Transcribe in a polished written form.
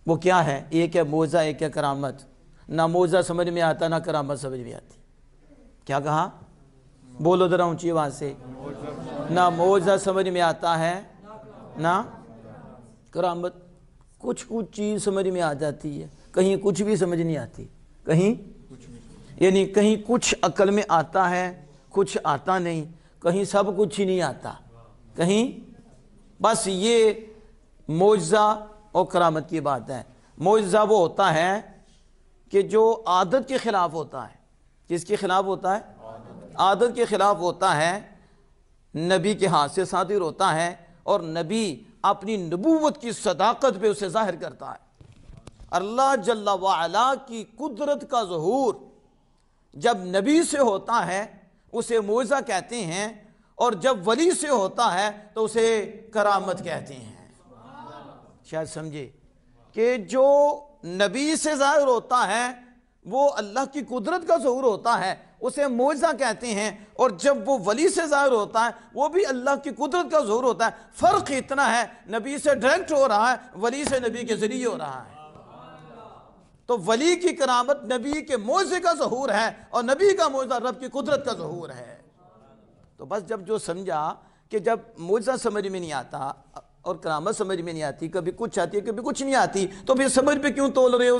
وہ کیا ہے؟ ایک ہے موعظہ، ایک ہے کرامت۔ نہ موعظہ سمجھ میں آتا نہ کرامت سمجھ میں آتی۔ کیا کہا؟ بولو ذرا اونچی آواز سے۔ نہ موعظہ سمجھ میں آتا ہے نہ کرامت۔ کچھ چیز سمجھ میں آ جاتی ہے، کہیں کچھ بھی سمجھ نہیں آتی، کہیں یعنی کہیں کچھ عقل میں آتا ہے، کچھ آتا نہیں، کہیں سب کچھ ہی نہیں آتا، کہیں بس یہ معجزہ اور کرامت کی بات ہے۔ معجزہ وہ ہوتا ہے کہ جو عادت کے خلاف ہوتا ہے۔ کس کے خلاف ہوتا ہے؟ عادت کے خلاف ہوتا ہے، نبی کے ہاتھ سے صادر ہوتا ہے، اور نبی اپنی نبوت کی صداقت پہ اسے ظاہر کرتا ہے۔ اللہ جل وعلا کی قدرت کا ظہور جب نبی سے ہوتا ہے اسے معجزہ کہتے ہیں، اور جب ولی سے ہوتا ہے تو اسے کرامت کہتے ہیں۔ شاید سمجھے کہ جو نبی سے ظاہر ہوتا ہے وہ اللہ کی قدرت کا ظہور ہوتا ہے، اسے معجزہ کہتے ہیں، اور جب وہ ولی سے ظاہر ہوتا ہے وہ بھی اللہ کی قدرت کا ظہور ہوتا ہے۔ فرق اتنا ہے، نبی سے ڈائریکٹ ہو رہا ہے، ولی سے نبی کے ذریعے ہو رہا ہے۔ تو ولی کی کرامت نبی کے معجزے کا ظہور ہے، اور نبی کا معجزہ رب کی قدرت کا ظہور ہے۔ تو بس جب جو سمجھا کہ جب معجزہ سمجھ میں نہیں آتا اور کرامت سمجھ میں نہیں آتی، کبھی کچھ آتی ہے کبھی کچھ نہیں آتی، تو پھر سمجھ پہ کیوں تول رہے ہو؟